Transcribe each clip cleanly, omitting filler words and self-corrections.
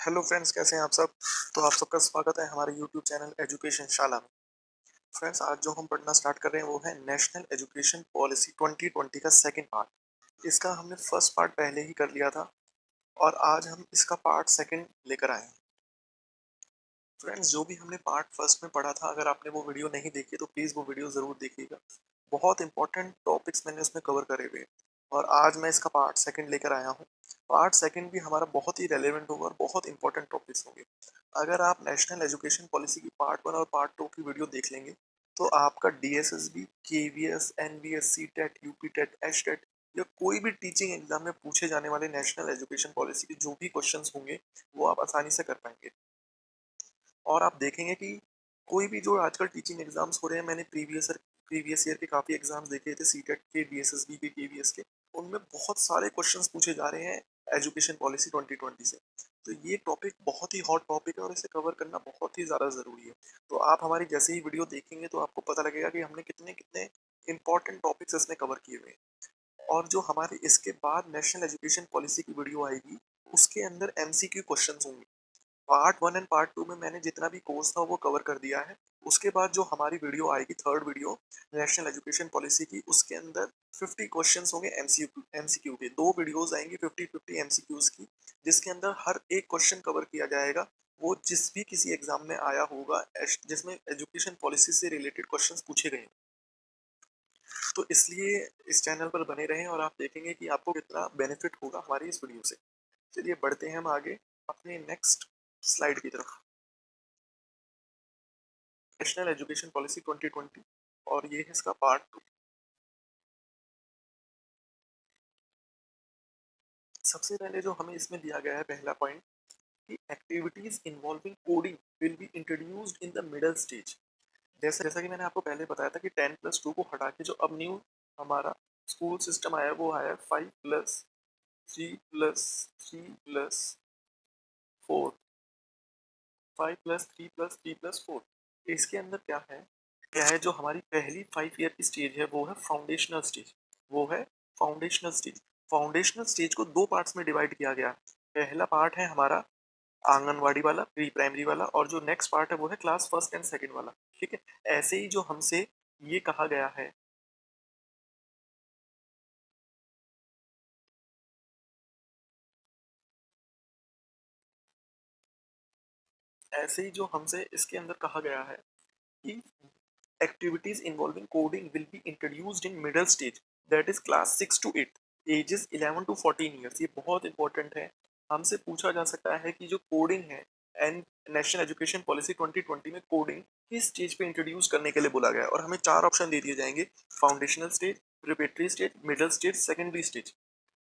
Hello friends, कैसे हैं आप सब। तो आप सबका स्वागत है हमारे यूट्यूब चैनल एजुकेशन शाला में। फ्रेंड्स, आज जो हम पढ़ना स्टार्ट कर रहे हैं वो है नेशनल एजुकेशन पॉलिसी 2020 का सेकंड पार्ट। इसका हमने फर्स्ट पार्ट पहले ही कर लिया था और आज हम इसका पार्ट सेकंड लेकर आए हैं। फ्रेंड्स, जो भी हमने पार्ट फर्स्ट में पढ़ा था, अगर आपने वो वीडियो नहीं देखी तो प्लीज़ वो वीडियो ज़रूर देखिएगा। बहुत इंपॉर्टेंट टॉपिक्स मैंने उसमें कवर करे हुए हैं और आज मैं इसका पार्ट सेकंड लेकर आया हूँ। पार्ट सेकंड भी हमारा बहुत ही रेलेवेंट होगा और बहुत इंपॉर्टेंट टॉपिक्स होंगे। अगर आप नेशनल एजुकेशन पॉलिसी की पार्ट वन और पार्ट टू की वीडियो देख लेंगे तो आपका DSSB, KVS, NVSC TET, UP TET, H TET या कोई भी टीचिंग एग्जाम में पूछे जाने वाले नेशनल एजुकेशन पॉलिसी के जो भी क्वेश्चंस होंगे वो आप आसानी से कर पाएंगे। और आप देखेंगे कि कोई भी जो आजकल टीचिंग एग्जाम्स हो रहे हैं, मैंने प्रीवियस ईयर के काफ़ी एग्जाम्स देखे थे, सीटेट के, डीएसएसबी के, केवीएस के। उनमें बहुत सारे क्वेश्चंस पूछे जा रहे हैं एजुकेशन पॉलिसी 2020 से। तो ये टॉपिक बहुत ही हॉट टॉपिक है और इसे कवर करना बहुत ही ज़्यादा ज़रूरी है। तो आप हमारी जैसे ही वीडियो देखेंगे तो आपको पता लगेगा कि हमने कितने कितने इंपॉर्टेंट टॉपिक्स इसमें कवर किए हुए हैं। और जो हमारे इसके बाद नेशनल एजुकेशन पॉलिसी की वीडियो आएगी उसके अंदर एमसीक्यू क्वेश्चंस होंगे। Part one and part two में मैंने जितना भी कोर्स था वो कवर कर दिया है। उसके बाद जो हमारी वीडियो आएगी, third video national education policy की, उसके अंदर 50 क्वेश्चंस होंगे एमसीक्यू एमसीक्यू के। दो वीडियोस आएंगी 50-50 एमसीक्यूज की, जिसके अंदर हर एक क्वेश्चन कवर किया जाएगा। वो जिस भी किसी एग्जाम में आया होगा जिसमें एजुकेशन पॉलिसी से रिलेटेड क्वेश्चंस पूछे गए हैं। तो इसलिए इस चैनल पर बने रहें और आप देखेंगे कि आपको कितना बेनिफिट होगा हमारी इस वीडियो से। चलिए बढ़ते हैं हम आगे अपने नेक्स्ट स्लाइड की तरफ। नेशनल एजुकेशन पॉलिसी 2020 और ये है इसका पार्ट टू। सबसे पहले जो हमें इसमें दिया गया है पहला पॉइंट कि activities involving coding will be introduced in the middle stage. जैसा जैसा कि मैंने आपको पहले बताया था कि 10+2 को हटा के जो अब न्यू हमारा स्कूल सिस्टम आया वो आया 5+3+3+4, 5+3+3+4। इसके अंदर क्या है जो हमारी पहली 5 ईयर की स्टेज है वो है फाउंडेशनल स्टेज। वो है फाउंडेशनल स्टेज। फाउंडेशनल स्टेज को दो पार्ट्स में डिवाइड किया गया। पहला पार्ट है हमारा आंगनवाड़ी वाला, प्री प्राइमरी वाला, और जो नेक्स्ट पार्ट है वो है क्लास फर्स्ट एंड सेकंड वाला। ठीक है। ऐसे ही जो हमसे ये कहा गया है, ऐसे ही जो हमसे इसके अंदर कहा गया है कि activities involving coding will be introduced in middle stage, that is class 6 to 8, ages 11 to 14 years। ये बहुत इंपॉर्टेंट है। हमसे पूछा जा सकता है कि जो कोडिंग है एंड नेशनल एजुकेशन पॉलिसी 2020 में कोडिंग किस स्टेज पे इंट्रोड्यूस करने के लिए बोला गया है, और हमें चार ऑप्शन दे दिए जाएंगे: foundational stage, preparatory stage, middle stage, secondary stage.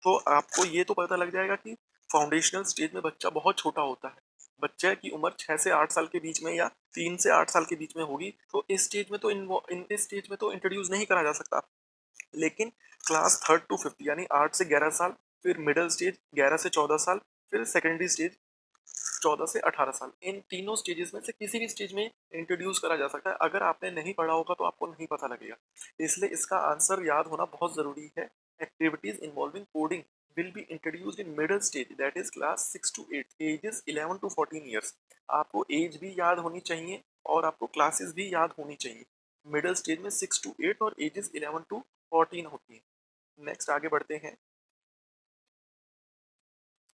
तो आपको ये तो पता लग जाएगा कि फाउंडेशनल स्टेज में बच्चा बहुत छोटा होता है। बच्चे की उम्र 6 से 8 साल के बीच में या 3 से 8 साल के बीच में होगी, तो इस स्टेज में तो इन इस स्टेज में तो इंट्रोड्यूस नहीं करा जा सकता। लेकिन क्लास थर्ड टू फिफ्थ यानी 8 से 11 साल, फिर मिडिल स्टेज 11 से 14 साल, फिर सेकेंडरी स्टेज 14 से 18 साल, इन तीनों स्टेजेस में से किसी भी स्टेज में इंट्रोड्यूस करा जा सकता है। अगर आपने नहीं पढ़ा होगा तो आपको नहीं पता लगेगा, इसलिए इसका आंसर याद होना बहुत जरूरी है। Activities involving coding will be introduced in middle stage, that is class 6 to 8, ages 11 to 14 years। आपको एज भी याद होनी चाहिए और आपको क्लासेस भी याद होनी चाहिए। मिडिल स्टेज में 6 to 8 और एजेस 11 to 14 होती हैं। नेक्स्ट आगे बढ़ते हैं।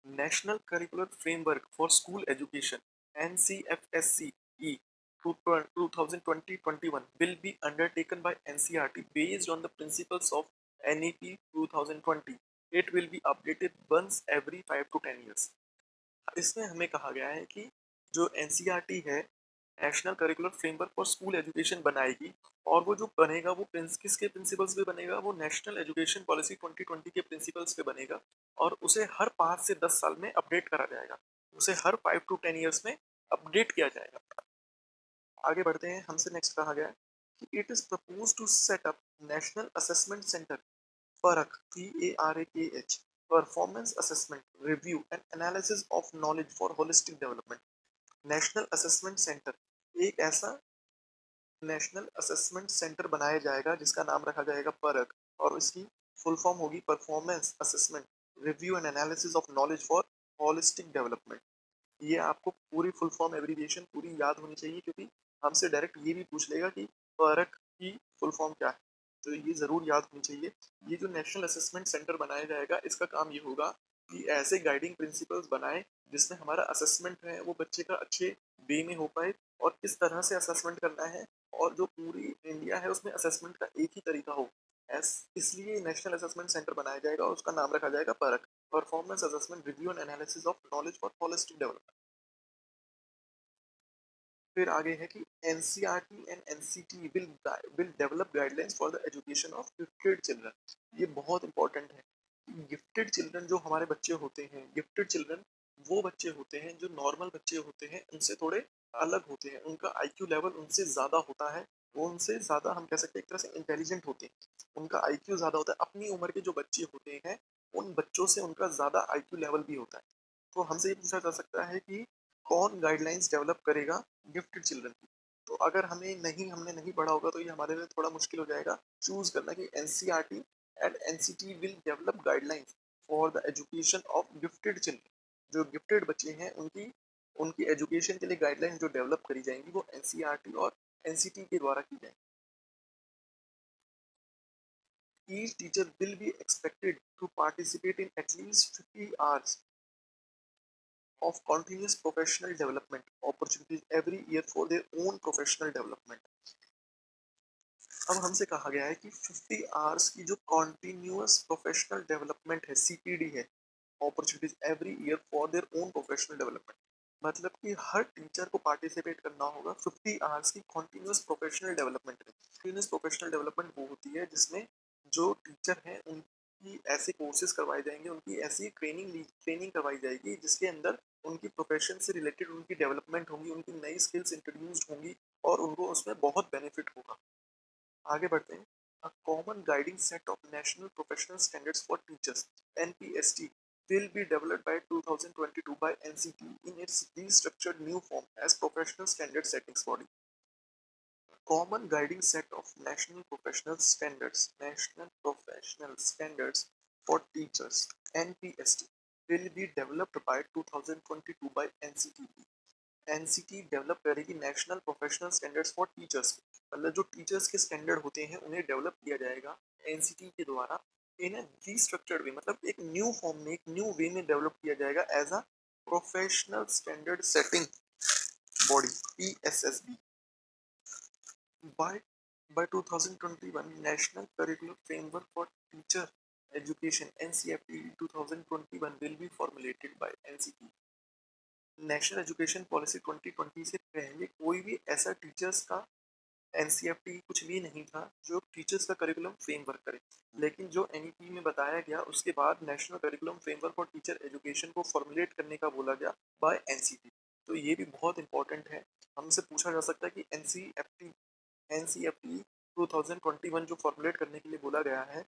National curricular framework for school education NCFSCE 2020-21 will be undertaken by NCERT based on the principles of NEP 2020। It will be updated once every 5 to 10 years। इसमें हमें कहा गया है कि जो एनसीईआरटी है, national curricular framework for school education बनाएगी, और वो जो बनेगा वो किसके प्रिंसिपल्स पे बनेगा, वो नेशनल एजुकेशन पॉलिसी 2020 के प्रिंसिपल्स पे बनेगा। और उसे हर 5 से 10 साल में अपडेट करा जाएगा, उसे हर 5 to 10 ईयर्स में अपडेट किया जाएगा। आगे बढ़ते हैं। हमसे नेक्स्ट कहा गया है कि it is propose to set up national assessment centre PARAKH, PARAKH, performance assessment, review and analysis of knowledge for holistic development. National assessment centre, एक ऐसा नेशनल असेसमेंट सेंटर बनाया जाएगा जिसका नाम रखा जाएगा परख, और इसकी फुल फॉर्म होगी performance assessment, review and analysis of knowledge for holistic development. ये आपको पूरी फुल फॉर्म एब्रिविएशन पूरी याद होनी चाहिए, क्योंकि हमसे डायरेक्ट ये भी पूछ लेगा कि परख की फुल फॉर्म क्या है। तो ये ज़रूर याद होनी चाहिए। ये जो नेशनल असेसमेंट सेंटर बनाया जाएगा, इसका काम ये होगा कि ऐसे गाइडिंग प्रिंसिपल्स बनाए जिसमें हमारा असेसमेंट है वो बच्चे का अच्छे वे में हो पाए, और किस तरह से असेसमेंट करना है, और जो पूरी इंडिया है उसमें असेसमेंट का एक ही तरीका हो। इसलिए नेशनल असेसमेंट सेंटर बनाया जाएगा और उसका नाम रखा जाएगा परख, performance assessment review and analysis of knowledge for holistic development. फिर आगे है कि NCERT and NCT will develop guidelines for the education of gifted children. ये बहुत इंपॉर्टेंट है। गिफ्टेड चिल्ड्रन जो हमारे बच्चे होते हैं, गिफ्टेड चिल्ड्रन वो बच्चे होते हैं जो नॉर्मल बच्चे होते हैं उनसे थोड़े अलग होते हैं, उनका आईक्यू लेवल उनसे ज़्यादा होता है, वो उनसे ज़्यादा हम कह सकते हैं एक तरह से इंटेलिजेंट होते हैं, उनका आईक्यू ज़्यादा होता है। अपनी उम्र के जो बच्चे होते हैं उन बच्चों से उनका ज़्यादा आईक्यू लेवल भी होता है। तो हमसे ये पूछा जा सकता है कि कौन गाइडलाइंस डेवलप करेगा गिफ्टेड चिल्ड्रन की। तो अगर हमने नहीं पढ़ा होगा तो ये हमारे लिए थोड़ा मुश्किल हो जाएगा चूज करना कि NCERT and NCT will develop guidelines for the education of gifted children. जो गिफ्टेड बच्चे हैं उनकी उनकी एजुकेशन के लिए गाइडलाइन जो डेवलप करी जाएंगी वो एनसीईआरटी और एनसीटी के द्वारा की जाएंगी। Each teacher will be expected to participate in at least 50 hours of continuous professional development opportunities every year for their own professional development। अब हमसे कहा गया है कि 50 आवर्स की जो कॉन्टिन्यूअस प्रोफेशनल डेवलपमेंट है, सीपीडी है, opportunities every year for their own professional development. मतलब कि हर टीचर को पार्टिसिपेट करना होगा 50 आवर्स की कॉन्टिन्यूअस प्रोफेशनल डेवलपमेंट में। कॉन्टिन्यूअस प्रोफेशनल डेवलपमेंट वो होती है जिसमें जो टीचर हैं उनकी ऐसे कोर्सेज करवाए जाएंगे, उनकी ऐसी ट्रेनिंग करवाई जाएगी जिसके अंदर उनकी प्रोफेशन से रिलेटेड उनकी डेवलपमेंट होंगी, उनकी नई स्किल्स इंट्रोड्यूस्ड होंगी, और उनको उसमें बहुत बेनिफिट होगा। आगे बढ़ते हैं। A common guiding set of national professional standards for teachers (NPST) will be developed by 2022 by NCT in its restructured new form as professional standard settings body. Common guiding set of national professional standards for teachers (NPST) will be developed by 2022 by NCT। NCT develop करेगी national professional standards for teachers. मतलब जो teachers के standard होते हैं उन्हें develop किया जाएगा NCT के द्वारा इन रीस्ट्रक्चर्ड वे, मतलब एक न्यू फॉर्म में, एक न्यू वे में डेवलप किया जाएगा as a professional standard setting body PSSB. By by 2021 national curriculum framework for teacher education NCFTE 2021 will be formulated by NCT. National education policy 2020 से पहले कोई भी ऐसा टीचर्स का एनसीएफटी कुछ भी नहीं था जो टीचर्स का करिकुलम फ्रेमवर्क करे। लेकिन जो एनईपी में बताया गया उसके बाद national curriculum framework for teacher education को फॉर्मुलेट करने का बोला गया बाय एनसीटी। तो ये भी बहुत इंपॉर्टेंट है। हमसे पूछा जा सकता है कि एनसीएफटी 2021 जो फॉर्मुलेट करने के लिए बोला गया है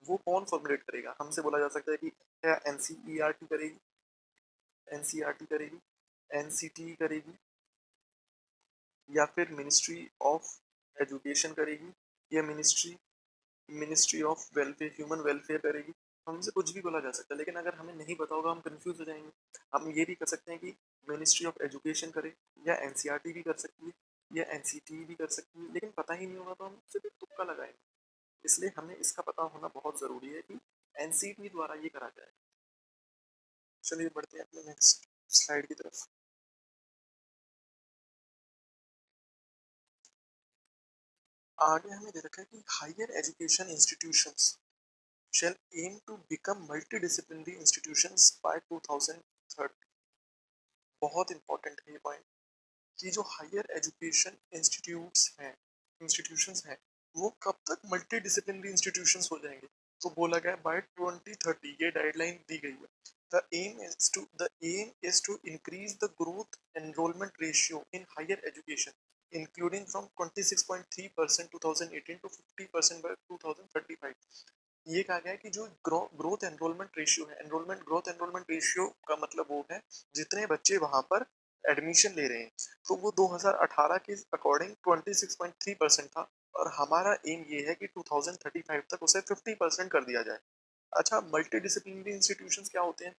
वो कौन फॉर्मुलेट करेगा। हमसे बोला जा सकता है कि क्या एनसीईआरटी करेगी, एनसीईआरटी करेगी, एनसीटी करेगी, या फिर मिनिस्ट्री ऑफ एजुकेशन करेगी, या ministry ministry of welfare human welfare करेगी। हमसे कुछ भी बोला जा सकता है, लेकिन अगर हमें नहीं पता होगा हम कंफ्यूज हो जाएंगे। हम ये भी कर सकते हैं कि मिनिस्ट्री ऑफ एजुकेशन करे, या एनसीईआरटी भी कर सकती है, या एनसीटी भी कर सकती है, लेकिन पता ही नहीं होगा तो हम सिर्फ तुक्का लगाएंगे। इसलिए हमें इसका पता होना बहुत ज़रूरी है कि एनसीटी द्वारा ये करा जाए। चलिए बढ़ते हैं अपने नेक्स्ट स्लाइड की तरफ। आगे हमें दे रखा है कि higher education institutions shall aim to become multidisciplinary institutions by 2030। बहुत इंपॉर्टेंट है ये पॉइंट कि जो हायर एजुकेशन इंस्टीट्यूशंस हैं वो कब तक मल्टी डिसिप्लिनरी इंस्टीट्यूशंस हो जाएंगे। तो बोला गया बाय 2030, ये गाइडलाइन दी गई है। The aim is to increase the growth enrolment ratio in higher education including from 26.3% 2018 to 50% by 2035। ये कहा गया है कि जो ग्रोथ एनरोलमेंट रेशियो है, ग्रोथ एनरोलमेंट रेशियो का मतलब वो है जितने बच्चे वहां पर एडमिशन ले रहे हैं। तो वो 2018 के अकॉर्डिंग 26.3% था, और हमारा एम ये है कि 2035 तक उसे 50% कर दिया जाए। अच्छा, मल्टी डिसिप्लिनरी इंस्टीट्यूशंस क्या होते हैं।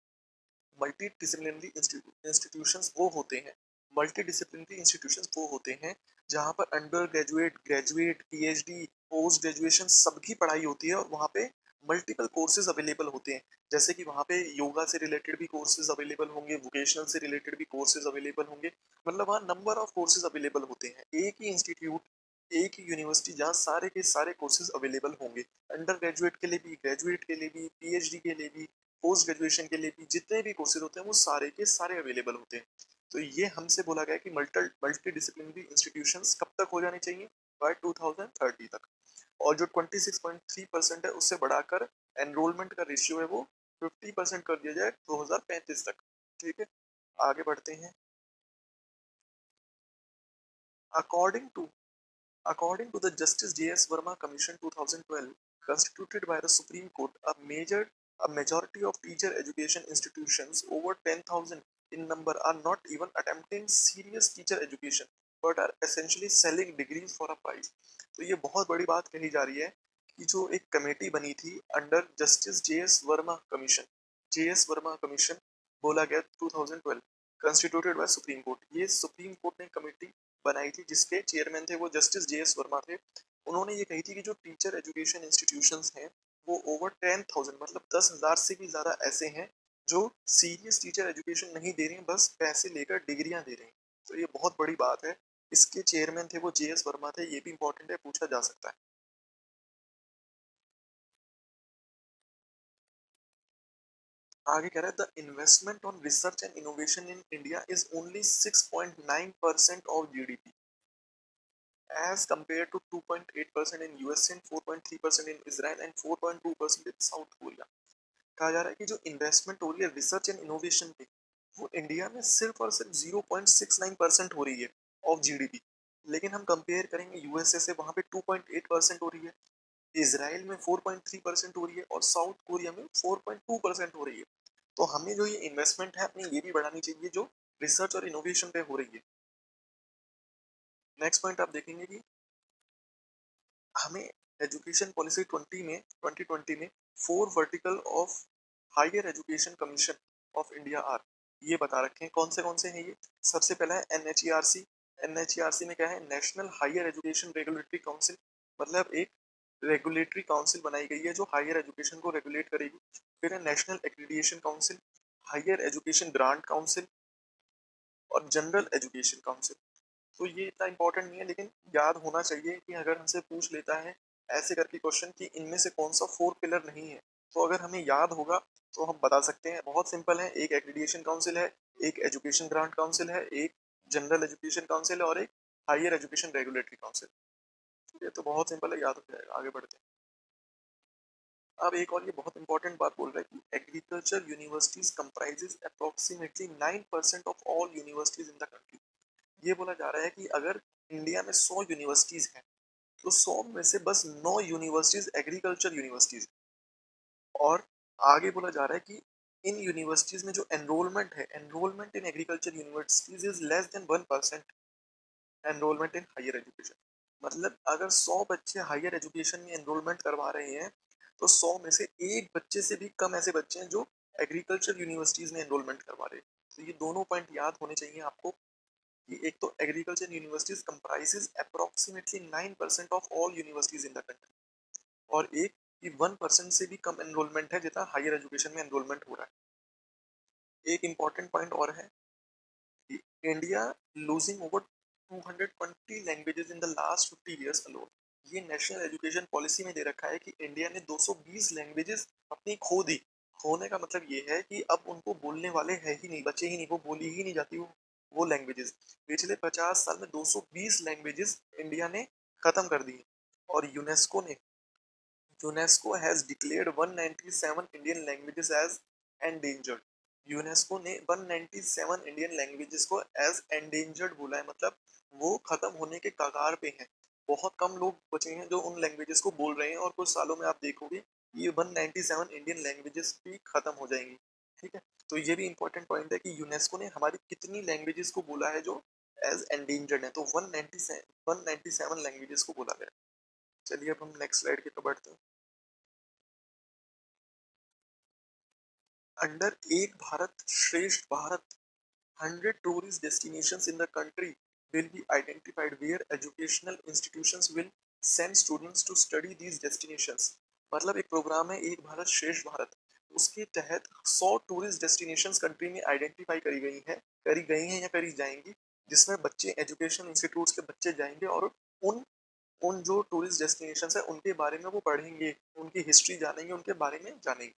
मल्टी डिसिप्लिनरी इंस्टीट्यूशंस वो होते हैं, मल्टी डिसिप्लिनरी इंस्टीट्यूशंस वो होते हैं जहाँ पर under graduate, graduate, PhD, post graduation सबकी पढ़ाई होती है और वहाँ पे मल्टीपल कोर्सेज अवेलेबल होते हैं। जैसे कि वहाँ पे योगा से रिलेटेड भी कोर्सेज अवेलेबल होंगे, वोकेशनल से रिलेटेड भी कोर्सेज अवेलेबल होंगे, मतलब वहाँ नंबर ऑफ कोर्सेज अवेलेबल होते हैं। एक ही इंस्टीट्यूट, एक ही यूनिवर्सिटी जहाँ सारे के सारे कोर्सेज अवेलेबल होंगे, अंडर ग्रेजुएट के लिए भी, ग्रेजुएट के लिए भी, पीएचडी के लिए भी, पोस्ट ग्रेजुएशन के लिए भी, जितने भी कोर्सेज होते हैं वो सारे के सारे अवेलेबल होते हैं। तो ये हमसे बोला गया कि मल्टी डिसिप्लिनरी इंस्टीट्यूशंस कब तक हो जाने चाहिए? बाय 2030 तक। और जो 26.3% है उससे बढ़ाकर एनरोलमेंट का रेशियो है वो 50% कर दिया जाए 2035 तक। ठीक है, आगे बढ़ते हैं। According to According to the Justice J.S. Verma Commission 2012, constituted by the Supreme Court, a majority of teacher education institutions over 10,000 in number are not even attempting serious teacher education, but are essentially selling degrees for a price. तो ये बहुत बड़ी बात कही जा रही है कि जो एक कमेटी बनी थी under justice J.S. Verma commission, J.S. Verma commission बोला गया 2012, कंस्टिट्यूटेड बाय सुप्रीम कोर्ट। ये सुप्रीम कोर्ट ने कमेटी बनाई थी जिसके चेयरमैन थे वो जस्टिस J.S. वर्मा थे। उन्होंने ये कही थी कि जो टीचर एजुकेशन इंस्टीट्यूशंस हैं वो ओवर 10,000 मतलब 10,000 से भी ज़्यादा ऐसे हैं जो सीरियस टीचर एजुकेशन नहीं दे रहे हैं, बस पैसे लेकर डिग्रियां दे रहे हैं। तो ये बहुत बड़ी बात है। इसके चेयरमैन थे वो J.S. वर्मा थे, ये भी इंपॉर्टेंट है, पूछा जा सकता है। आगे कह रहा है the investment on research and innovation in India is only 6.9% of GDP as compared to 2.8% in USA and 4.3% in Israel and 4.2% in South Korea। कहा जा रहा है कि जो इन्वेस्टमेंट हो रही है रिसर्च एंड इनोवेशन पे वो इंडिया में सिर्फ और सिर्फ 0.69% हो रही है ऑफ जीडीपी। लेकिन हम कंपेयर करेंगे यूएसए से, वहां पे 2.8% हो रही है, इसराइल में 4.3% हो रही है और साउथ कोरिया में 4.2% हो रही है। तो हमें जो ये इन्वेस्टमेंट है अपनी ये भी बढ़ानी चाहिए जो रिसर्च और इनोवेशन पे हो रही है। नेक्स्ट पॉइंट आप देखेंगे कि हमें एजुकेशन पॉलिसी 2020 में 4 vertical of higher education commission of India are, ये बता रखे हैं कौन से हैं ये। सबसे पहला है एनएचईआरसी। एनएचईआरसी में क्या है? National higher education regulatory council, मतलब एक रेगुलेटरी काउंसिल बनाई गई है जो हायर एजुकेशन को रेगुलेट करेगी। फिर है national accreditation council, higher education grant council और जनरल एजुकेशन काउंसिल। तो ये इतना इंपॉर्टेंट नहीं है लेकिन याद होना चाहिए कि अगर हमसे पूछ लेता है ऐसे करके क्वेश्चन कि इनमें से कौन सा 4 पिलर नहीं है, तो अगर हमें याद होगा तो हम बता सकते हैं। बहुत सिंपल है, एक एक्रीडिएशन काउंसिल है, एक एजुकेशन ग्रांट काउंसिल है, एक जनरल एजुकेशन काउंसिल है और एक हायर एजुकेशन रेगुलेटरी काउंसिल। ये तो बहुत सिंपल है, याद हो जाएगा। आगे बढ़ते हैं। अब एक और ये बहुत इंपॉर्टेंट बात बोल रहा है कि agriculture universities comprises approximately 9% of all universities in the country. ये बोला जा रहा है कि अगर इंडिया में 100 यूनिवर्सिटीज हैं तो 100 में से बस 9 यूनिवर्सिटीज एग्रीकल्चर यूनिवर्सिटीज। और आगे बोला जा रहा है कि इन यूनिवर्सिटीज में जो एनरोलमेंट है, enrolment in agriculture universities is less than 1% enrolment in higher education. मतलब अगर 100 बच्चे हायर एजुकेशन में एनरोलमेंट करवा रहे हैं तो 100 में से एक बच्चे से भी कम ऐसे बच्चे हैं जो एग्रीकल्चर यूनिवर्सिटीज में एनरोलमेंट करवा रहे हैं। तो ये दोनों पॉइंट याद होने चाहिए आपको कि एक तो agriculture universities comprises approximately 9% of all universities in the country, और एक कि 1% से भी कम एनरोलमेंट है जितना हायर एजुकेशन में एनरोलमेंट हो रहा है। एक इंपॉर्टेंट पॉइंट और है कि India losing over 220 languages in the last 50 years alone. ये नेशनल एजुकेशन पॉलिसी में दे रखा है कि इंडिया ने 220 लैंग्वेजेस अपनी खो दी। खोने का मतलब ये है कि अब उनको बोलने वाले है ही नहीं, बचे ही नहीं, वो बोली ही नहीं जाती वो लैंग्वेजेस। पिछले 50 साल में 220 लैंग्वेजेस इंडिया ने खत्म कर दी। और UNESCO has declared 197 Indian languages as endangered. UNESCO ने 197 इंडियन लैंग्वेजेस को एज एंडेंजर्ड बोला है, मतलब वो खत्म होने के कगार पे हैं। बहुत कम लोग बचे हैं जो उन लैंग्वेजेस को बोल रहे हैं और कुछ सालों में आप देखोगे ये 197 इंडियन लैंग्वेजेस भी खत्म हो जाएंगी। ठीक है, तो ये भी इंपॉर्टेंट पॉइंट है कि यूनेस्को ने हमारी कितनी लैंग्वेजेस को बोला है जो एज एंडेंजर्ड है, तो 197 लैंग्वेजेस को बोला गया। चलिए अब हम नेक्स्ट स्लाइड की तरफ बढ़ते हैं। अंडर एक भारत श्रेष्ठ Bharat 100 tourist destinations in the country will be identified where educational institutions will send students to study these destinations। मतलब एक प्रोग्राम है एक भारत श्रेष्ठ भारत, उसके तहत 100 टूरिस्ट डेस्टिनेशंस कंट्री में आइडेंटिफाई करी गई हैं या करी जाएंगी, जिसमें बच्चे एजुकेशन इंस्टीट्यूट्स के बच्चे जाएंगे और उन उन जो टूरिस्ट डेस्टिनेशंस है उनके बारे में वो पढ़ेंगे, उनकी हिस्ट्री जानेंगे, उनके बारे में जानेंगे।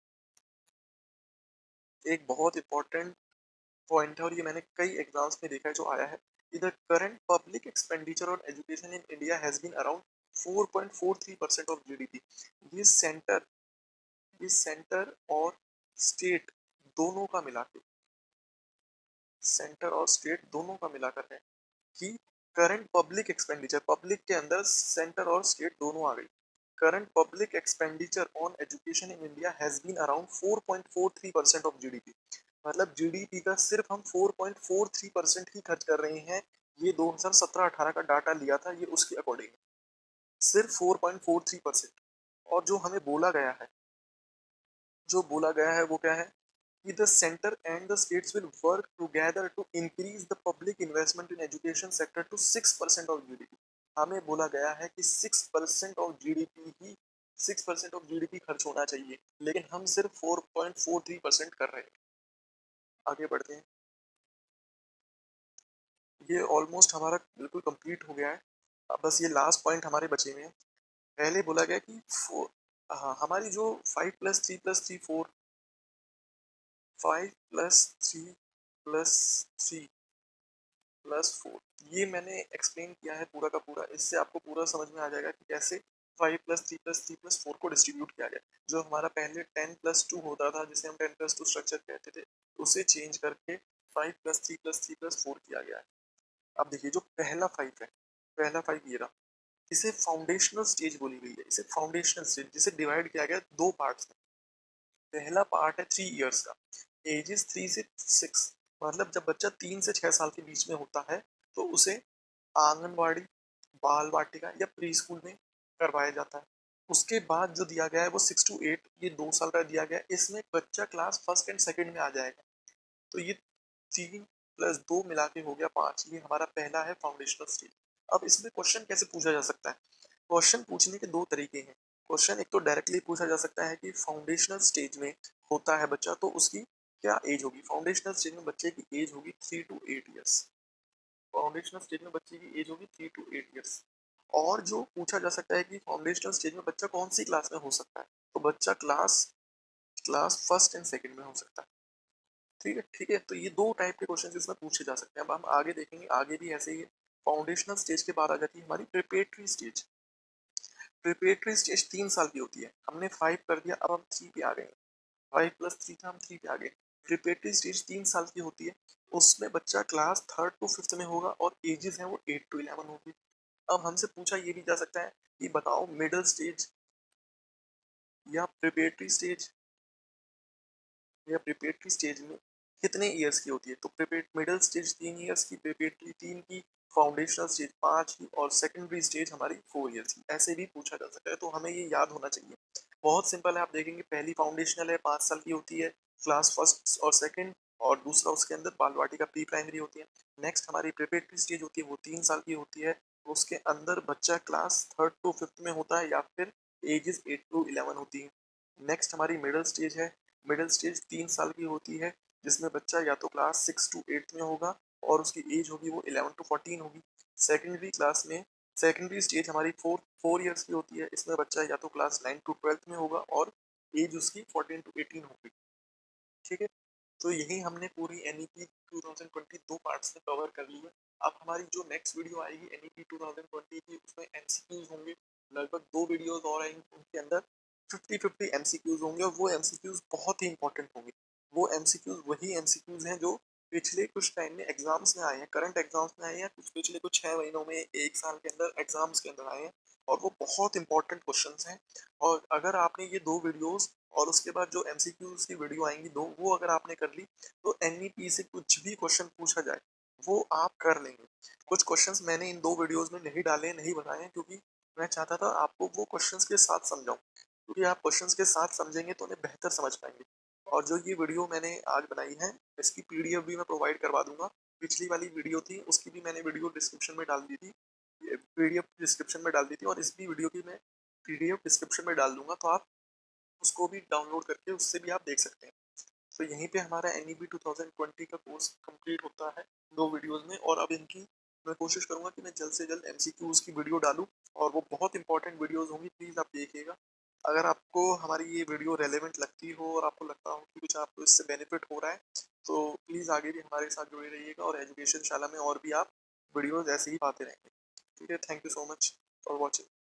एक बहुत इंपॉर्टेंट पॉइंट है और ये मैंने कई एग्जाम्स में देखा है जो आया है। The current public expenditure on education in India has been around 4.43% of GDP. ये सेंटर ये सेंटर और स्टेट दोनों का मिला के सेंटर और स्टेट दोनों का मिलाकर है कि करंट पब्लिक एक्सपेंडिचर, पब्लिक के अंदर सेंटर और स्टेट दोनों आ गई। Current public expenditure on education in India has been around 4.43% of GDP. मतलब जीडीपी का सिर्फ हम 4.43% ही खर्च कर रहे हैं। ये 2017-18 का डाटा लिया था, ये उसके अकॉर्डिंग सिर्फ 4.43%। और जो बोला गया है वो क्या है कि the center and the states will work together to increase the public investment in education sector to 6% of GDP। हमें बोला गया है कि 6% of GDP he 6% of GDP खर्च होना चाहिए, लेकिन हम सिर्फ 4.43% कर रहे हैं। आगे बढ़ते हैं। ये ऑलमोस्ट हमारा बिल्कुल कंप्लीट हो गया है। अब बस ये लास्ट पॉइंट हमारे बचे हुए हैं। पहले बोला गया कि हाँ, हमारी जो 5+3+3 4 5+3+3+4 ये मैंने एक्सप्लेन किया है पूरा का पूरा। इससे आपको पूरा समझ में आ जाएगा कि कैसे 5+3+3+4 को डिस्ट्रीब्यूट किया गया। जो हमारा पहले 10+2 होता था, जिसे हम 10+2 स्ट्रक्चर कहते थे, उसे चेंज करके 5+3+3+4 किया गया है। अब देखिए जो पहला 5 है, पहला 5 ये रहा, इसे फाउंडेशनल स्टेज बोली गई है। इसे फाउंडेशनल स्टेज जिसे डिवाइड किया गया दो पार्ट्स में। पहला पार्ट है 3 इयर्स का, एजेस 3 से 6। मतलब जब बच्चा 3 से 6 साल के बीच में होता है तो उसे आंगनवाड़ी, बाल वाटिका या प्री स्कूल में करवाया जाता है। उसके बाद जो दिया गया है वो 6 to 8, ये 2 साल का दिया गया है। इसमें बच्चा क्लास फर्स्ट एंड सेकंड में आ जाएगा। तो ये 3+2 मिला के हो गया 5। ये हमारा पहला है फाउंडेशनल स्टेज। अब इसमें क्वेश्चन कैसे पूछा जा सकता है? क्वेश्चन पूछने के दो तरीके हैं। क्वेश्चन एक तो डायरेक्टली पूछा जा सकता है कि फाउंडेशनल स्टेज में होता है बच्चा तो उसकी क्या एज होगी। फाउंडेशनल स्टेज में बच्चे की एज होगी 3 to 8 ईयर्स। फाउंडेशनल स्टेज में बच्चे की एज होगी 3 to 8 ईयर्स। और जो पूछा जा सकता है कि फाउंडेशनल स्टेज में बच्चा कौन सी क्लास में हो सकता है, तो बच्चा class class first and second में हो सकता है। ठीक है, ठीक है। तो ये दो टाइप के क्वेश्चन इसमें पूछे जा सकते हैं। अब हम आगे देखेंगे, आगे भी ऐसे ही है। फाउंडेशनल स्टेज के बाद आ जाती है हमारी प्रिपरेटरी स्टेज। प्रिपरेटरी स्टेज 3 साल की होती है। हमने 5 कर दिया, अब हम 3 पे आ गए। 5+3 था, हम 3 पे आ गए। प्रिपरेटरी स्टेज 3 साल की होती है। उसमें बच्चा क्लास 3rd to 5th में होगा और एजेस हैं वो 8 to 11 होगी। अब हमसे पूछा ये भी जा सकता है कि बताओ मिडिल स्टेज या प्रिपरेटरी स्टेज या प्रिपरेटरी स्टेज में कितने ईयर्स की होती है। तो प्रिपेड मिडिल स्टेज 3 ईयर्स की, प्रिपरेटरी 3 की, फाउंडेशनल स्टेज 5 की और सेकेंडरी स्टेज हमारी 4 ईयर्स की। ऐसे भी पूछा जा सकता है, तो हमें ये याद होना चाहिए। बहुत सिंपल है। आप देखेंगे पहली फाउंडेशनल है 5 साल की होती है, क्लास फर्स्ट और सेकंड, और दूसरा उसके अंदर बालवाटी का प्री प्राइमरी होती है। नेक्स्ट हमारी प्रिपरेटरी स्टेज होती है, वो 3 साल की होती है। उसके अंदर बच्चा क्लास 3rd to 5th में होता है या फिर एजेस 8 to 11 होती है। नेक्स्ट हमारी मिडिल स्टेज है। मिडिल स्टेज 3 साल की होती है, जिसमें बच्चा या तो क्लास 6 to 8 में होगा और उसकी एज होगी वो 11 to 14 होगी। सेकेंडरी क्लास में सेकेंडरी स्टेज हमारी 4 ईयर्स की होती है। इसमें बच्चा या तो क्लास 9 to 12 में होगा और एज उसकी 14 to 18 होगी। ठीक है, तो यही हमने पूरी एनईपी 2020 दो पार्ट्स में कवर कर ली है। अब हमारी जो नेक्स्ट वीडियो आएगी एनईपी 2020 की, उसमें एमसीक्यूज होंगे। लगभग 2 वीडियोस और आएंगे, उनके अंदर 50-50 एमसीक्यूज होंगे और वो एमसीक्यूज बहुत ही इंपॉर्टेंट होंगे। वो एमसीक्यूज वही एमसीक्यूज हैं जो पिछले कुछ टाइम में एग्जाम्स में आए हैं, करंट एग्जाम्स में आए हैं, कुछ पिछले कुछ 6 महीनों में, 1 साल के अंदर एग्जाम्स के अंदर आए हैं। और वो बहुत इंपॉर्टेंट क्वेश्चंस हैं। और अगर आपने ये 2 वीडियोस और उसके बाद जो एमसीक्यूज की वीडियो आएंगी दो, वो अगर आपने कर ली तो एनईपी से कुछ भी क्वेश्चन पूछा जाए वो आप कर लेंगे। कुछ क्वेश्चंस मैंने इन 2 वीडियोस में नहीं डाले, नहीं बताए हैं, क्योंकि मैं चाहता था आपको वो क्वेश्चंस के साथ समझाऊं, क्योंकि आप क्वेश्चंस के साथ समझेंगे तो उन्हें बेहतर समझ पाएंगे। और जो ये वीडियो मैंने आज बनाई है, इसकी पीडीएफ भी मैं प्रोवाइड करवा दूँगा। पिछली वाली वीडियो थी, उसकी भी मैंने वीडियो डिस्क्रिप्शन में डाल दी थी। ये पीडीएफ डिस्क्रिप्शन में डाल दी थी और इसकी वीडियो की मैं पीडीएफ डिस्क्रिप्शन में डाल दूँगा, तो आप उसको भी डाउनलोड करके उससे भी आप देख सकते हैं। तो यहीं पे हमारा एनईबी 2020 का कोर्स कंप्लीट होता है 2 वीडियोज़ में और अब इनकी मैं कोशिश करूँगा कि मैं जल्द से जल्द एमसीक्यूज़ की वीडियो डालूँ और वो बहुत इंपॉर्टेंट वीडियोज़ होंगी, प्लीज़ आप देखिएगा। अगर आपको हमारी ये वीडियो रेलेवेंट लगती हो और आपको लगता हो कि कुछ आपको इससे बेनिफिट हो रहा है, तो प्लीज़ आगे भी हमारे साथ जुड़े रहिएगा और एजुकेशन शाला में और भी आप वीडियोज़ ऐसे ही पाते रहेंगे। ठीक है, thank you so much for watching.